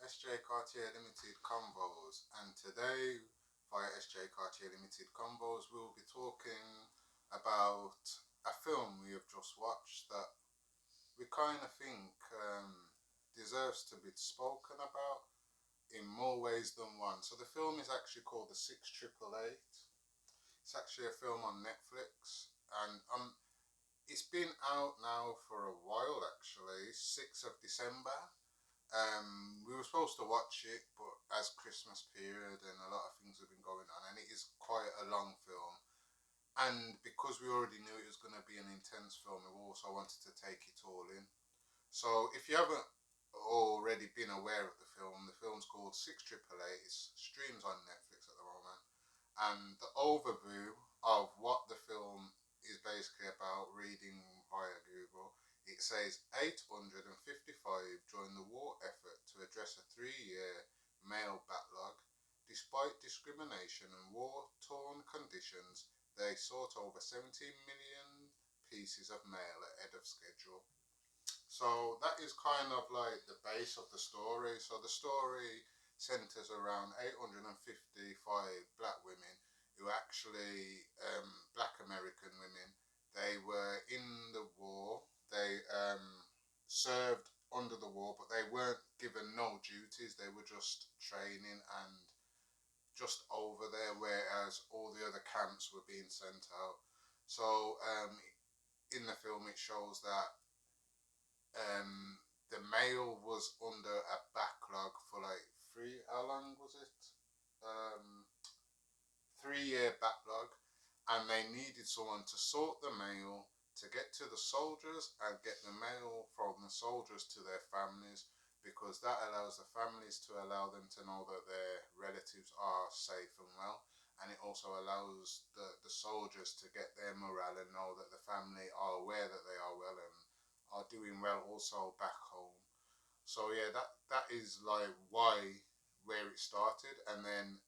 SJ Cartier Limited Convos, and today via SJ Cartier Limited Convos we'll be talking about a film we have just watched that we kind of think deserves to be spoken about in more ways than one. So the film is actually called The 6888. It's actually a film on Netflix, and it's been out now for a while actually, 6th of December. We were supposed to watch it, but as Christmas period and a lot of things have been going on, and it is quite a long film. And because we already knew it was going to be an intense film, we also wanted to take it all in. So if you haven't already been aware of the film's called 6888. It streams on Netflix at the moment. And the overview of what the film is basically about, reading via Google, it says 855 joined the war effort to address a 3-year mail backlog. Despite discrimination and war-torn conditions, they sought over 17 million pieces of mail ahead of schedule. So that is kind of like the base of the story. So the story centers around 855 black women who actually, black American women, they were in the war. They served under the war, but they weren't given no duties. They were just training and just over there, whereas all the other camps were being sent out. So in the film it shows that the mail was under a backlog for like how long was it? 3-year backlog, and they needed someone to sort the mail, to get to the soldiers and get the mail from the soldiers to their families, because that allows the families to allow them to know that their relatives are safe and well, and it also allows the soldiers to get their morale and know that the family are aware that they are well and are doing well also back home. So yeah, that is like where it started, and then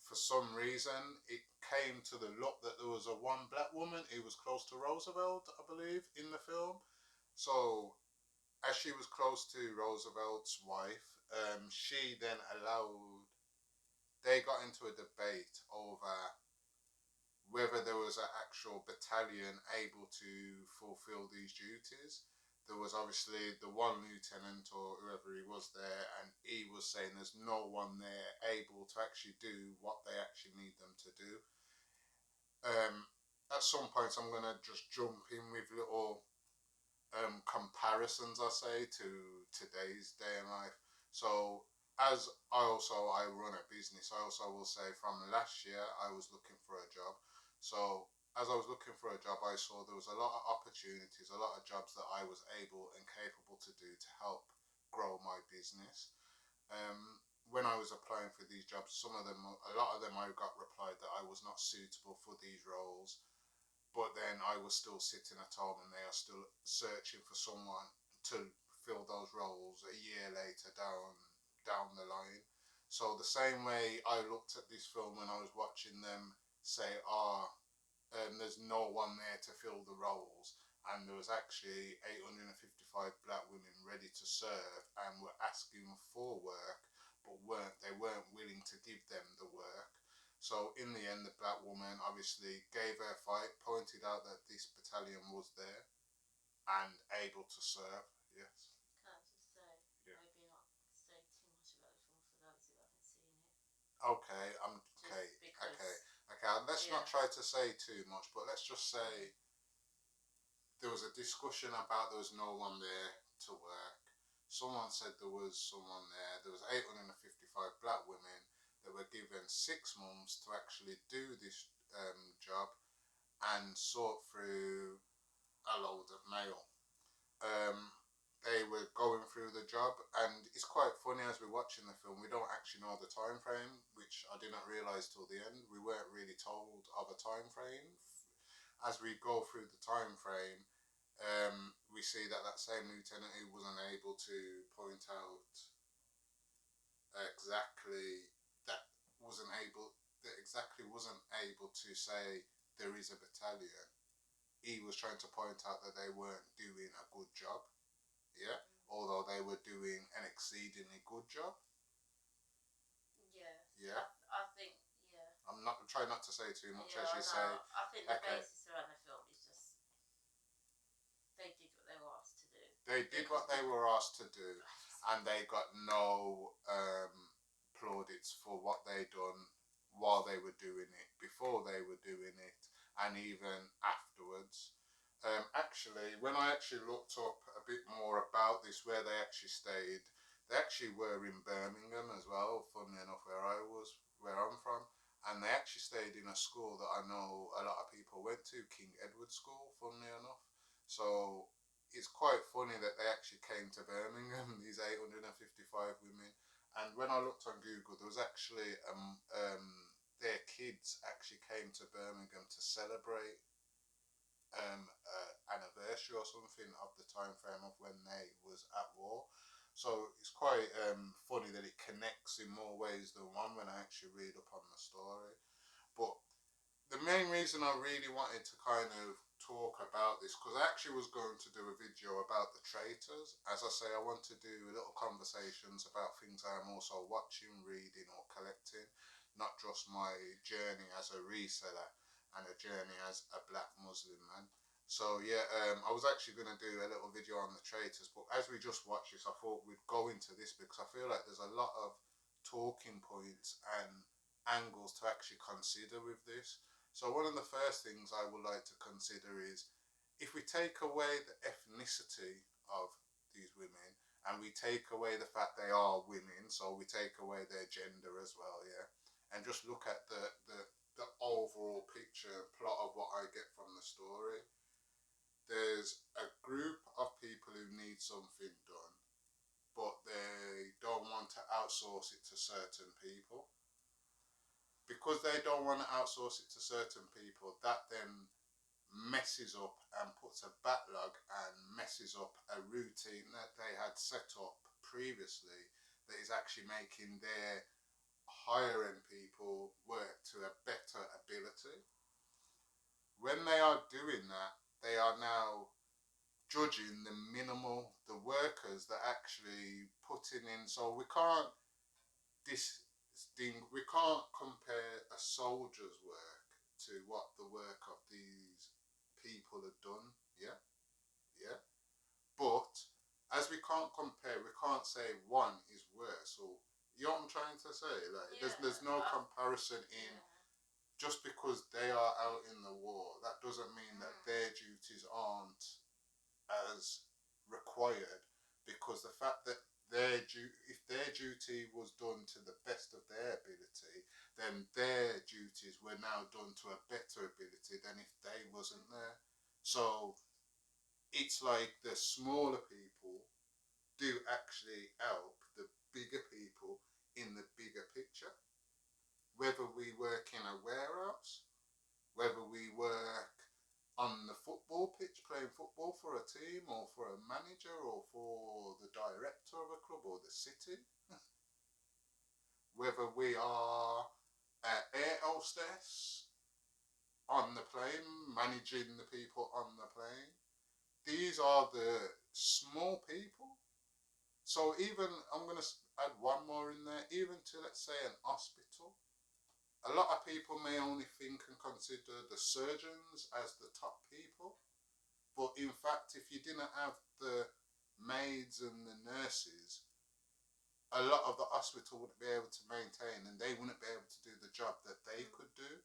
for some reason it came to the look that there was a one black woman who was close to Roosevelt, I believe, in the film. So as she was close to Roosevelt's wife, she then they got into a debate over whether there was an actual battalion able to fulfill these duties. There was obviously the one lieutenant or whoever he was there, and he was saying there's no one there able to actually do what they actually need them to do. At some points I'm going to just jump in with little comparisons, I say, to today's day and life. So as I run a business, I also will say from last year I was looking for a job. So as I was looking for a job, I saw there was a lot of opportunities, a lot of jobs that I was able and capable to do to help grow my business. When I was applying for these jobs, a lot of them I got replied that I was not suitable for these roles, but then I was still sitting at home and they are still searching for someone to fill those roles a year later down the line. So the same way I looked at this film when I was watching them say, there's no one there to fill the roles, and there was actually 855 black women ready to serve and were asking for work, but they weren't willing to give them the work. So in the end, the black woman obviously gave her a fight, pointed out that this battalion was there and able to serve. Yes. Can I just say, yeah, maybe not say too much about the film for those who haven't seen it. Okay, okay. Let's not try to say too much, but let's just say there was a discussion about there was no one there to work. Someone said there was someone there. There was 855 black women that were given 6 months to actually do this job and sort through a load of mail. They were going through the job, and it's quite funny as we're watching the film. We don't actually know the time frame, which I didn't realise till the end. We weren't really told of a time frame. As we go through the time frame, we see that same lieutenant who wasn't able to point out exactly that wasn't able to say there is a battalion. He was trying to point out that they weren't doing a good job, yeah, although they were doing an exceedingly good job. Yeah. Yeah. I think, yeah. I'm not trying not to say too much, Yeah, as you say. I think the Okay. basis around the film is just they did what they were asked to do. They did what they were asked to do, and they got no plaudits for what they done while they were doing it, before they were doing it, and even afterwards. Actually, when I actually looked up a bit more about this, where they actually stayed, they actually were in Birmingham as well. Funnily enough, where I'm from, and they actually stayed in a school that I know a lot of people went to, King Edward School. Funnily enough, so it's quite funny that they actually came to Birmingham, these 855 women. And when I looked on Google, there was actually their kids actually came to Birmingham to celebrate anniversary or something of the time frame of when they was at war. So it's quite funny that it connects in more ways than one when I actually read up on the story. But the main reason I really wanted to kind of talk about this, because I actually was going to do a video about the traitors. As I say, I want to do little conversations about things I'm also watching, reading or collecting, not just my journey as a reseller and a journey as a black Muslim man. So yeah, I was actually going to do a little video on the traitors, but as we just watched this, I thought we'd go into this because I feel like there's a lot of talking points and angles to actually consider with this. So one of the first things I would like to consider is, if we take away the ethnicity of these women and we take away the fact they are women, so we take away their gender as well, yeah, and just look at the overall picture plot of what I get from the story. There's a group of people who need something done, but they don't want to outsource it to certain people. Because they don't want to outsource it to certain people, that then messes up and puts a backlog and messes up a routine that they had set up previously, that is actually making their higher end people work to a better ability. When they are doing that, they are now judging the workers that actually putting in. So we can't compare a soldier's work to what the work of these people have done. Yeah, yeah. But as we can't compare, we can't say one is worse, or you know what I'm trying to say. Like, there's no comparison in. Yeah. Just because they are out in the war, that doesn't mean that their duties aren't as required, because the fact that if their duty was done to the best of their ability, then their duties were now done to a better ability than if they wasn't there. So it's like the smaller people do actually help the bigger people in the bigger picture. Whether we work in a warehouse, whether we work on the football pitch playing football for a team, or for a manager, or for the director of a club, or the city, whether we are air hostess on the plane, managing the people on the plane, these are the small people. So even, I'm going to add one more in there, even to, let's say, an hospital. A lot of people may only think and consider the surgeons as the top people. But in fact, if you didn't have the maids and the nurses, a lot of the hospital wouldn't be able to maintain, and they wouldn't be able to do the job that they could do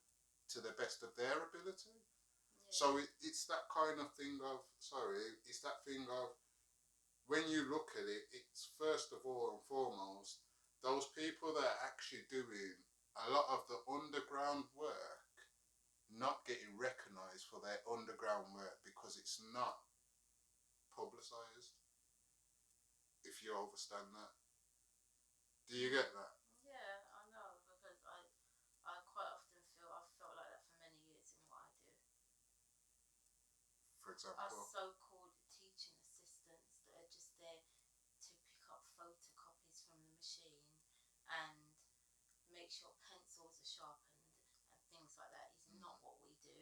to the best of their ability. Yeah. So it's that kind of thing of, it's that thing of, when you look at it, it's first of all and foremost, those people that are actually doing a lot of the underground work not getting recognised for their underground work because it's not publicised, if you overstand that. Do you get that? Yeah, I know, because I quite often I've felt like that for many years in what I do. For example? Our so-called teaching assistants that are just there to pick up photocopies from the machine and make sure pencils are sharpened and things like that is not what we do.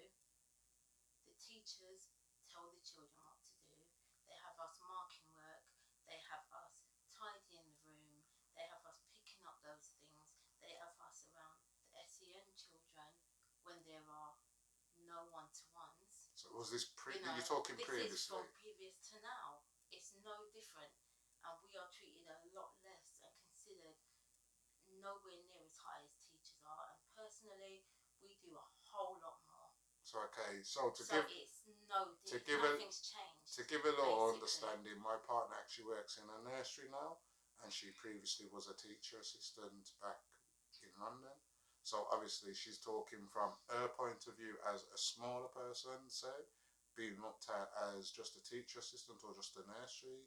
The teachers tell the children what to do. They have us marking work. They have us tidying the Was this You know, you're talking this is previously? from previous to now. It's no different, and we are treated a lot less and considered nowhere near as high as teachers are. And personally, we do a whole lot more. So okay, so So it's nothing's changed. to give a little basically. understanding, my partner actually works in a nursery now, and she previously was a teacher assistant back in London. So obviously she's talking from her point of view as a smaller person, say, being looked at as just a teacher assistant or just a nursery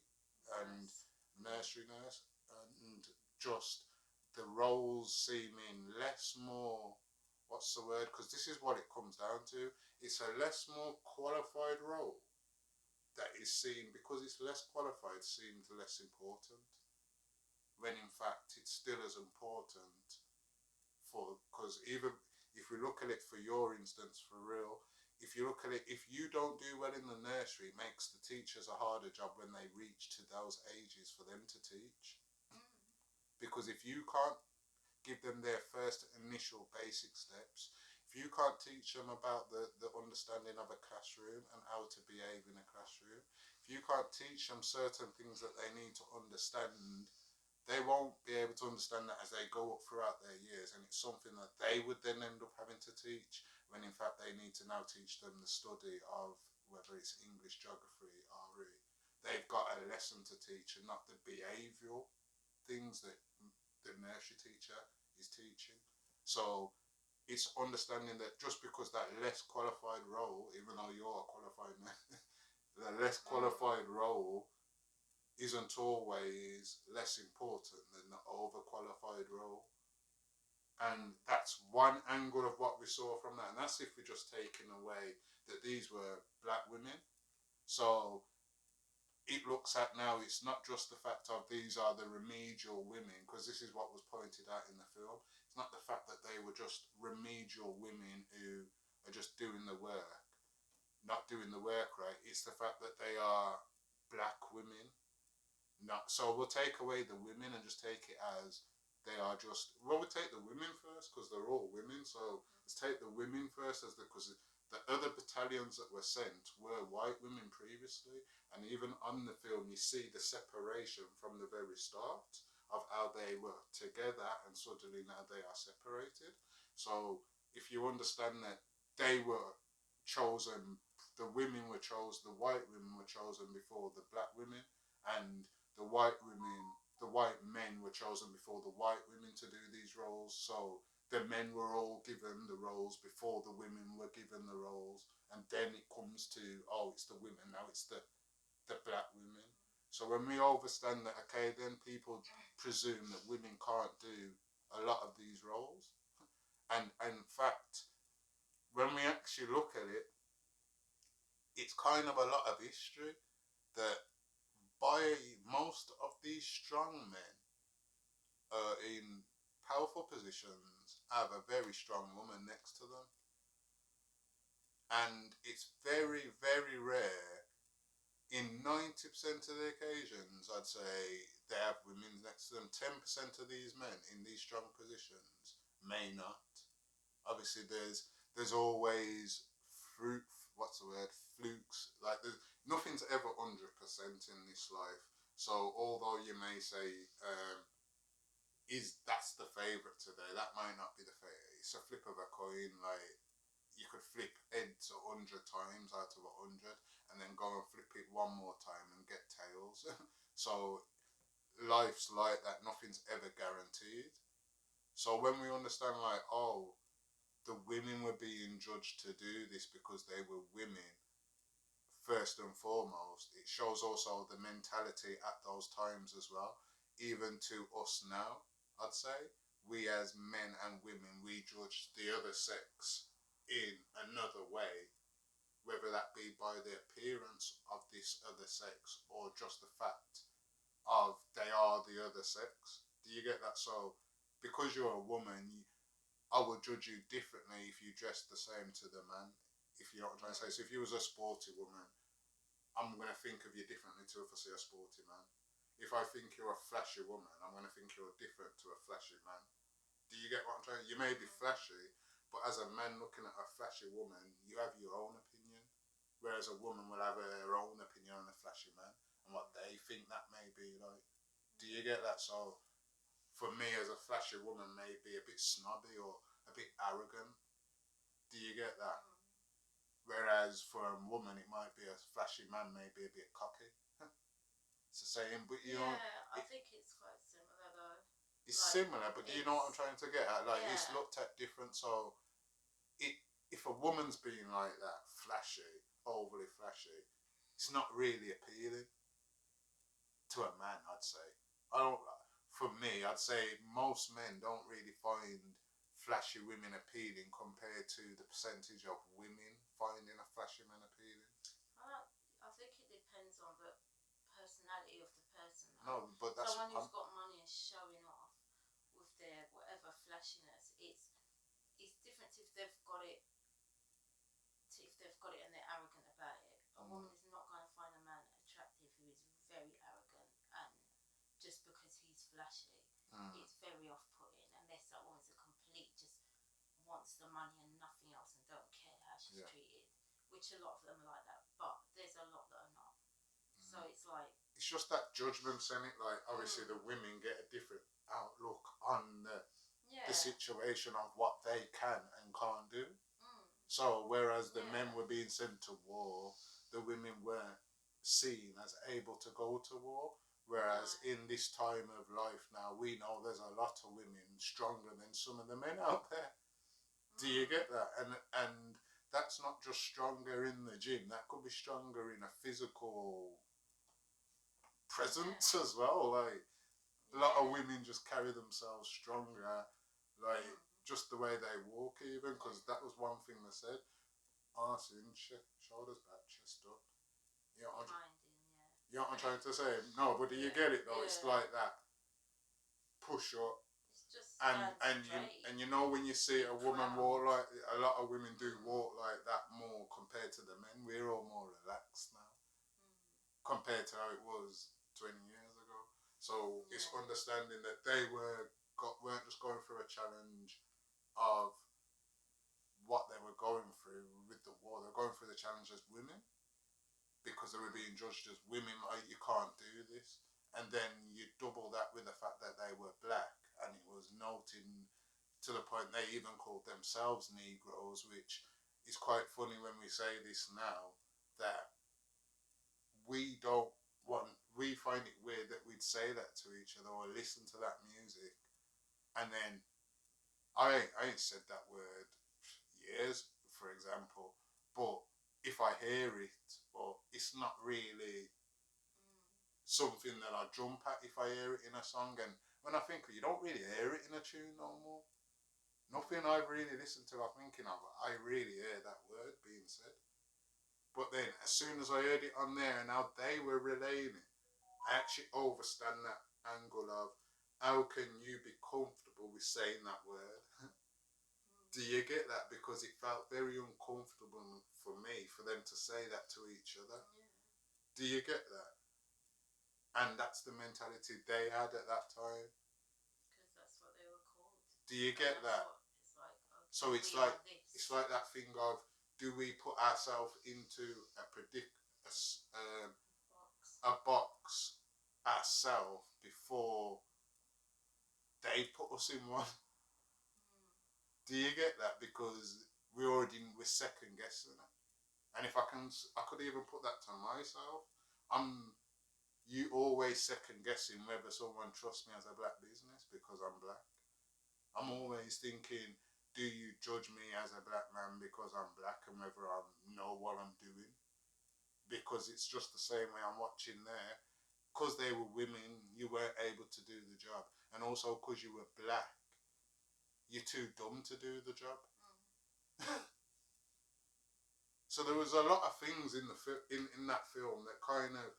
and nursery nurse, and just the roles seeming less more. What's the word? Because this is what it comes down to. It's a less more qualified role that is seen, because it's less qualified, seemed less important, when in fact it's still as important. For because even if we look at it for your instance, for real, if you look at it, if you don't do well in the nursery, it makes the teachers a harder job when they reach to those ages for them to teach. Because if you can't give them their first initial basic steps, if you can't teach them about the understanding of a classroom and how to behave in a classroom, if you can't teach them certain things that they need to understand, they won't be able to understand that as they go up throughout their years, and it's something that they would then end up having to teach, when in fact they need to now teach them the study of, whether it's English, geography, RE. They've got a lesson to teach and not the behavioural things that the nursery teacher is teaching. So it's understanding that just because that less qualified role, even though you're a qualified the less qualified role isn't always less important than the overqualified role. And that's one angle of what we saw from that. And that's if we're just taking away that these were black women. So it looks at now, it's not just the fact of these are the remedial women, because this is what was pointed out in the film. It's not the fact that they were just remedial women who are just doing the work, not doing the work right. It's the fact that they are black women. Not so we'll take away the women and just take it as they are just, well, we'll take the women first because they're all women. So let's take the women first, as because the other battalions that were sent were white women previously, and even on the film you see the separation from the very start of how they were together and suddenly now they are separated. So if you understand that they were chosen, the women were chosen, the white women were chosen before the black women, and the white women, the white men were chosen before the white women to do these roles. So the men were all given the roles before the women were given the roles, and then it comes to, oh, it's the women, now it's the black women. So when we overstand that, okay, then people presume that women can't do a lot of these roles, and in fact, when we actually look at it, it's kind of a lot of history that by most of these strong men in powerful positions have a very strong woman next to them. And it's very, very rare. In 90% of the occasions, I'd say they have women next to them. 10% of these men in these strong positions may not. Obviously, there's always fruit. What's the word? Flukes. Like nothing's ever 100% in this life. So although you may say, that's the favourite today, that might not be the favourite. It's a flip of a coin. Like you could flip heads 100 times out of 100, and then go and flip it one more time and get tails. So life's like that. Nothing's ever guaranteed. So when we understand, like, oh, the women were being judged to do this because they were women, first and foremost, it shows also the mentality at those times as well. Even to us now, I'd say, we as men and women, we judge the other sex in another way, whether that be by the appearance of this other sex or just the fact of they are the other sex. Do you get that? So, because you're a woman, I would judge you differently if you dressed the same to the man. If you know what I'm trying to say. So if you was a sporty woman, I'm going to think of you differently to if I see a sporty man. If I think you're a flashy woman, I'm going to think you're different to a flashy man. Do you get what I'm trying? You may be flashy, but as a man looking at a flashy woman, you have your own opinion. whereas a woman will have her own opinion on a flashy man and what they think that may be like. Do you get that? So for me, as a flashy woman, may be a bit snobby or a bit arrogant. Do you get that? Whereas for a woman, it might be a flashy man, maybe a bit cocky. It's the same, but you know, I think it's quite similar though. it's similar. But do you know what I'm trying to get at? Like it's looked at different. So it, if a woman's being like that, flashy, overly flashy, it's not really appealing to a man. I'd say. I don't. For me, I'd say most men don't really find flashy women appealing compared to the percentage of women finding a flashy man appealing. I think it depends on the personality of the person. No, but that's someone who's got money and showing off with their whatever flashiness. It's different if they've got it. If they've got it and they're arrogant about it. A woman is not going to find a man attractive who is very arrogant and just because he's flashy. It's very off-putting unless that woman's a complete just wants the money and nothing else and don't care how she's treated, which a lot of them are like that, but there's a lot that are not. So it's like it's just that judgment, isn't it? Like obviously the women get a different outlook on the situation of what they can and can't do. So whereas the men were being sent to war, the women weren't seen as able to go to war. Whereas in this time of life now, we know there's a lot of women stronger than some of the men out there. Do you get that? And that's not just stronger in the gym. That could be stronger in a physical presence as well. Like a lot of women just carry themselves stronger, like just the way they walk, even because that was one thing they said: arse in, shoulders back, chest up. You know what I'm trying to say? No, but do you get it though? It's like that push up. And you know when you see a woman walk like a lot of women do walk like that more compared to the men. We're all more relaxed now compared to how it was 20 years ago. So it's understanding that they weren't just going through a challenge of what they were going through with the war. They were going through the challenge as women because they were being judged as women. Like, you can't do this. And then you double that with the fact that they were black, and it was noted to the point they even called themselves Negroes, which is quite funny when we say this now, that we find it weird that we'd say that to each other or listen to that music, and then I ain't said that word years, for example, but if I hear it, but it's not really something that I jump at if I hear it in a song. And when I think you don't really hear it in a tune no more. Nothing I've really listened to I'm thinking of, I really hear that word being said. But then as soon as I heard it on there and how they were relaying it, I actually overstand that angle of how can you be comfortable with saying that word? Do you get that? Because it felt very uncomfortable for me for them to say that to each other. Do you get that? And that's the mentality they had at that time. Because that's what they were called. Do you get that? It's like, okay, so it's like that thing of, do we put ourselves into a box ourselves before they put us in one? Do you get that? Because we're second guessing it. And if I could even put that to myself. You always second guessing whether someone trusts me as a black business because I'm black. I'm always thinking, do you judge me as a black man because I'm black and whether I know what I'm doing? Because it's just the same way I'm watching there. Because they were women, you weren't able to do the job. And also because you were black, you're too dumb to do the job. So there was a lot of things in that film that kind of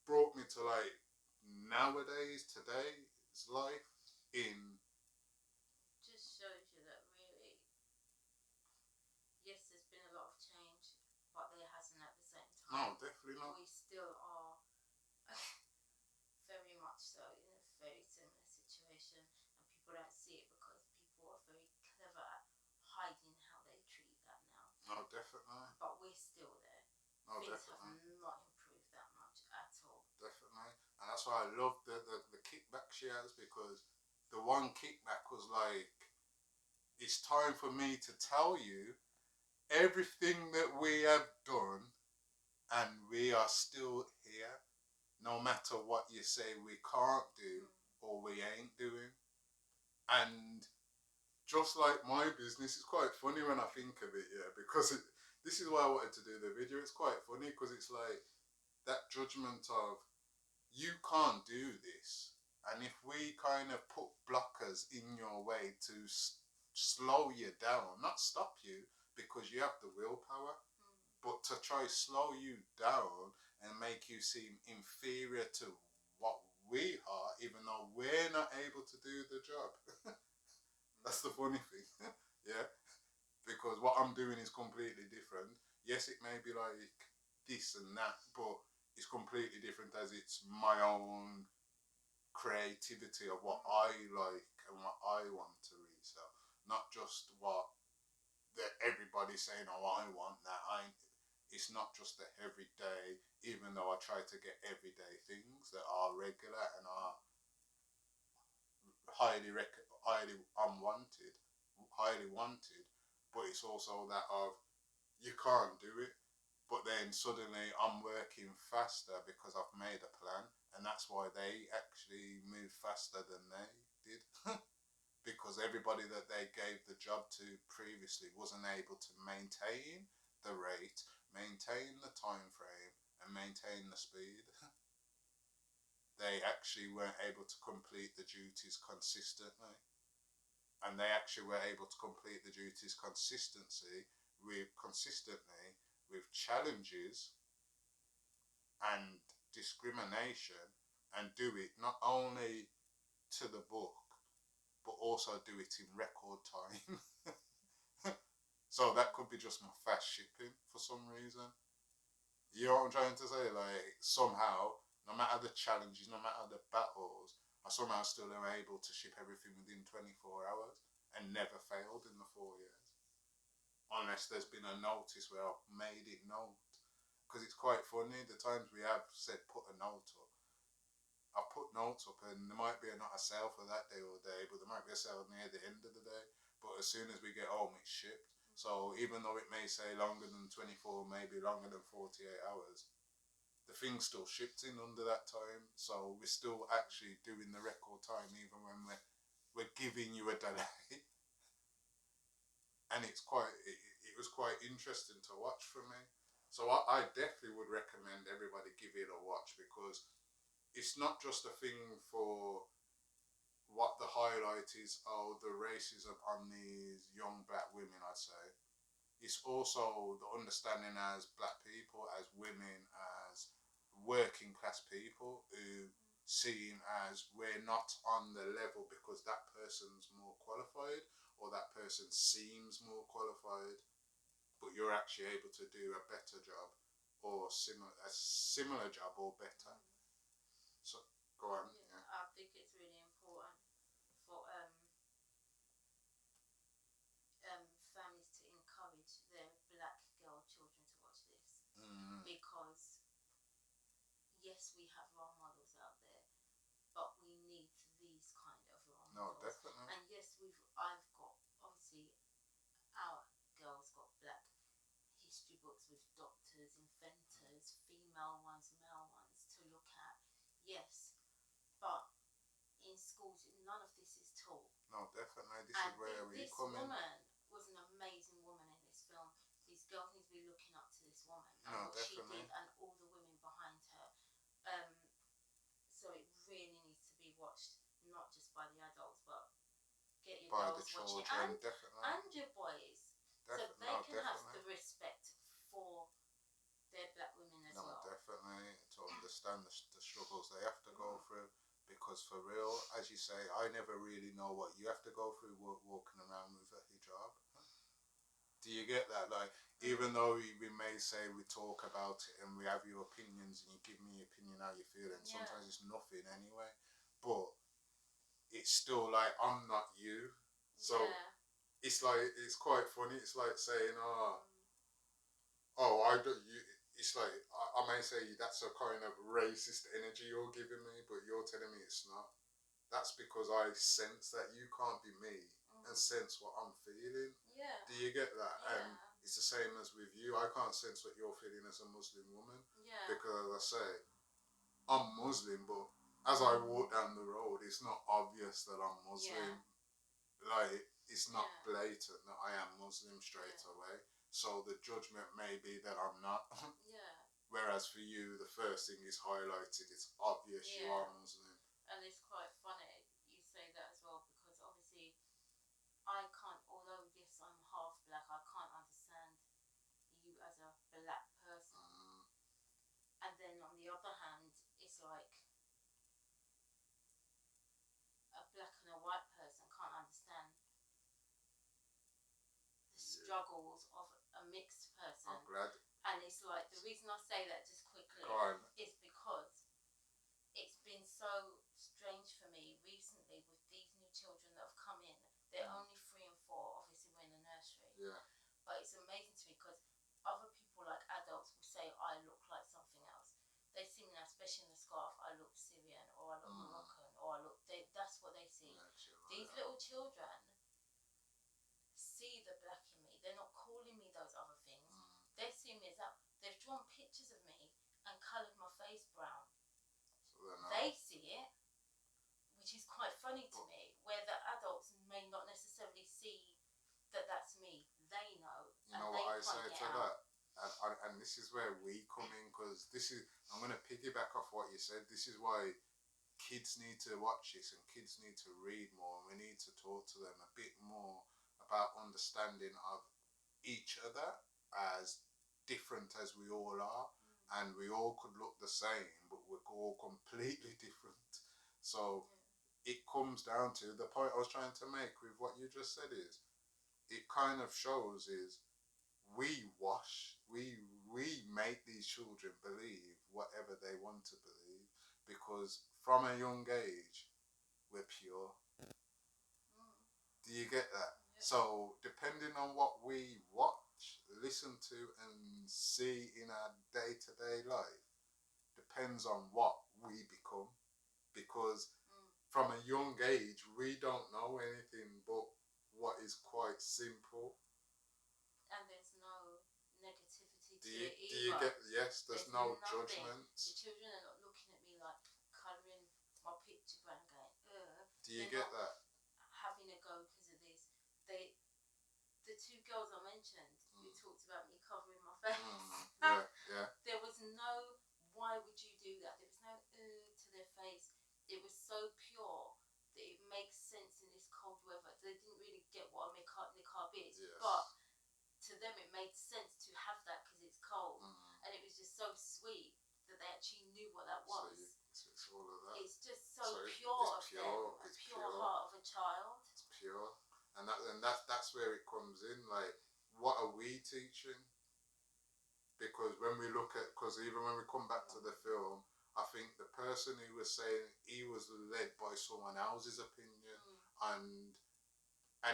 brought me to like today's life in. Just shows you that really, yes, there's been a lot of change, but there hasn't at the same time. No, definitely not. We still are very much so in a very similar situation, and people don't see it because people are very clever at hiding how they treat that now. No, definitely. But we're still there. No, things definitely. have not improved that much at all. Definitely. And that's why I love the kickback she has, because the one kickback was like, it's time for me to tell you everything that we have done, and we are still here, no matter what you say we can't do or we ain't doing. And just like my business, it's quite funny when I think of it, yeah, because this is why I wanted to do the video. It's quite funny because it's like that judgment of, you can't do this. And if we kind of put blockers in your way to slow you down, not stop you because you have the willpower, but to try slow you down and make you seem inferior to what we are, even though we're not able to do the job. That's the funny thing. Yeah, because what I'm doing is completely different. Yes, it may be like this and that, but it's completely different, as it's my own creativity of what I like and what I want to read. So not just what that everybody's saying, oh, I want that. It's not just the everyday, even though I try to get everyday things that are regular and are highly unwanted, highly wanted. But it's also that of, you can't do it. But then suddenly I'm working faster because I've made a plan, and that's why they actually move faster than they did. Because everybody that they gave the job to previously wasn't able to maintain the rate, maintain the time frame, and maintain the speed. They actually weren't able to complete the duties consistently, and they actually were able to complete the duties consistently with challenges and discrimination, and do it not only to the book but also do it in record time. So that could be just my fast shipping for some reason. You know what I'm trying to say? Like, somehow, no matter the challenges, no matter the battles, I somehow still am able to ship everything within 24 hours and never failed in the 4 years. Unless there's been a notice where I've made it note. Because it's quite funny, the times we have said put a note up, I put notes up, and there might be not a sale for that day or day, but there might be a sale near the end of the day. But as soon as we get home, it's shipped. So even though it may say longer than 24, maybe longer than 48 hours, the thing's still shipped in under that time. So we're still actually doing the record time, even when we're giving you a delay. And it was quite interesting to watch for me. So I definitely would recommend everybody give it a watch, because it's not just a thing for what the highlight is, oh, the racism on these young black women, I'd say. It's also the understanding as black people, as women, as working class people who seem as we're not on the level because that person's more qualified or that person seems more qualified, but you're actually able to do a better job or a similar job or better. So go on. Yeah, I think it's really important for families to encourage their black girl children to watch this, because yes, we have role models out there, but we need these kind of role No, models. definitely. And yes, I've got, obviously, our girls got black history books with doctors, inventors, female ones, male ones to look at. Yes, but in schools, none of this is taught. No, definitely. This And is where we this come in. woman was an amazing woman in this film. These girls need to be looking up to this woman and No, what definitely. she did, and all the women behind her. So it really needs to be watched, not just by the adults, but get your By the girls watching it, children, definitely. and your boys, so they No, can have definitely. the respect for their black women as No, well. definitely. To understand the struggles they have to go through. Because for real, as you say, I never really know what you have to go through walking around with a hijab. Do you get that? Like, even though we may say we talk about it and we have your opinions and you give me your opinion how you feel, and sometimes it's nothing anyway, but it's still like, I'm not you. So it's like, it's quite funny. It's like saying, oh, I don't you. it's like I may say that's a kind of racist energy you're giving me, but you're telling me it's not. That's because I sense that you can't be me and sense what I'm feeling. Yeah. Do you get that? Yeah. And it's the same as with you. I can't sense what you're feeling as a Muslim woman. Yeah. Because as I say, I'm Muslim, but as I walk down the road, it's not obvious that I'm Muslim. Yeah. Like, it's not blatant that I am Muslim straight away. So the judgment may be that I'm not. Yeah. Whereas for you, the first thing is highlighted. It's obvious you are Muslim. And it's quite funny you say that as well, because obviously I can't, although yes, I'm half black, I can't understand you as a black person. And then on the other hand, it's like a black and a white person can't understand the struggles of a mixed person. I'm glad. And it's like, the reason I say that just quickly is because it's been so strange for me recently with these new children that have come in. They're only 3 and 4, obviously we're in a nursery. Yeah. But it's amazing to me because other people, like adults, will say I look like something else. They see me now, especially in the scarf, I look Syrian or I look Moroccan or I look. That's what they see. These little children see the black in me. They're not calling me those other things. They see me as that. They've drawn pictures of me and coloured my face brown. They see it, which is quite funny to me, where the adults may not necessarily see that that's me. They know. You know what I say to that? And this is where we come in, because this is, I'm going to piggyback off what you said. This is why kids need to watch this and kids need to read more, and we need to talk to them a bit more about understanding of each other as different as we all are. And we all could look the same, but we're all completely different. So it comes down to the point I was trying to make with what you just said is, it kind of shows is we make these children believe whatever they want to believe, because from a young age we're pure. Do you get that? So depending on what we watch, listen to and see in our day-to-day life depends on what we become, because from a young age we don't know anything but what is quite simple. And there's no negativity to Do it either. you get, yes, there's no nothing. judgment. The children are not looking at me like colouring my picture brown going, ugh. Do you get that? Having a go because of this. The 2 girls I mentioned who talked about me covering my face. Yeah. There was no, why would you do that? There was no to their face. It was so pure that it makes sense in this cold weather. They didn't really get what a niqab is, Yes. but to them it made sense to have that because it's cold. And it was just so sweet that they actually knew what that was. So it's all of that. It's just so pure of them. A pure heart of a child. It's pure. And that's where it comes in. Like, what are we teaching? Because when we look at, because even when we come back to the film, I think the person who was saying he was led by someone else's opinion, and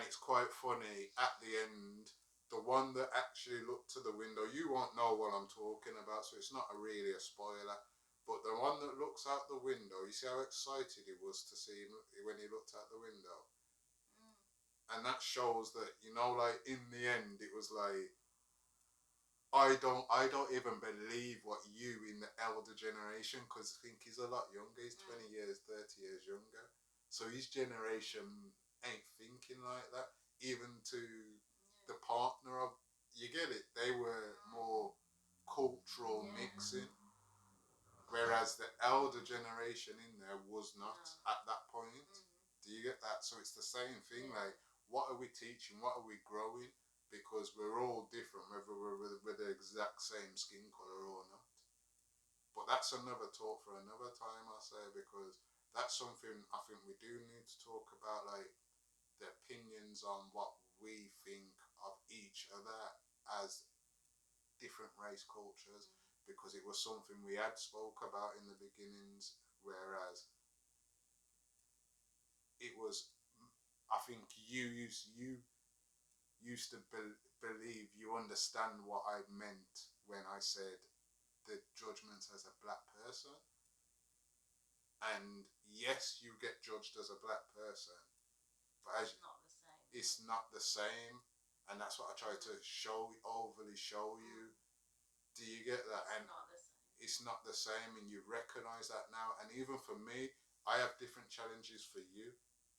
it's quite funny at the end. The one that actually looked to the window, you won't know what I'm talking about, so it's not really a spoiler. But the one that looks out the window, you see how excited he was to see him when he looked out the window. And that shows that, you know, like in the end, it was like, I don't even believe what you in the elder generation, because I think he's a lot younger. He's 20 years, 30 years younger. So his generation ain't thinking like that. Even to the partner of, you get it, they were more cultural mixing. Whereas the elder generation in there was not at that point. Do you get that? So it's the same thing. Like, what are we teaching? What are we growing? Because we're all different, whether we're with the exact same skin colour or not. But that's another talk for another time, I say, because that's something I think we do need to talk about, like the opinions on what we think of each other as different race cultures, because it was something we had spoke about in the beginnings, whereas it was, I think you used to believe you understand what I meant when I said the judgment as a black person. And yes, you get judged as a black person, but as It's not the same. it's not the same, and that's what I try to overly show you. Do you get that? And Not the same. it's not the same, and you recognize that now. And even for me, I have different challenges for you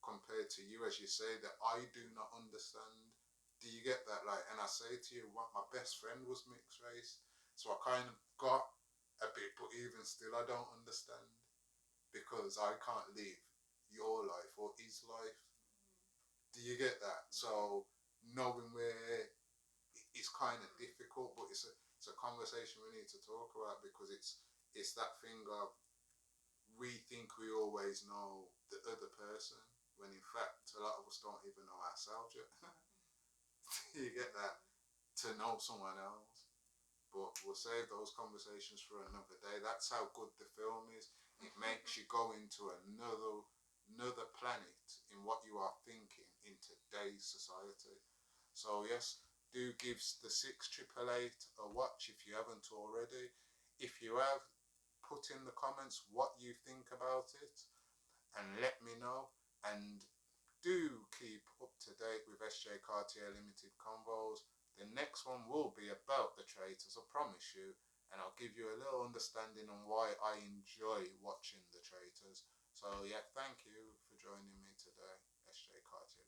compared to you, as you say, that I do not understand. Do you get that? Like, and I say to you, what my best friend was mixed race, so I kind of got a bit, but even still, I don't understand because I can't live your life or his life. Do you get that? So knowing where it's kind of difficult, but it's a conversation we need to talk about because it's that thing of we think we always know the other person when in fact a lot of us don't even know ourselves yet. You get that? To know someone else. But we'll save those conversations for another day. That's how good the film is. It makes you go into another planet in what you are thinking in today's society. So yes, do give the 6888 a watch if you haven't already. If you have, put in the comments what you think about it and let me know. And do keep up to date with SJ Cartier Limited Convos. The next one will be about the traitors, I promise you, and I'll give you a little understanding on why I enjoy watching the traitors. So yeah, thank you for joining me today, SJ Cartier.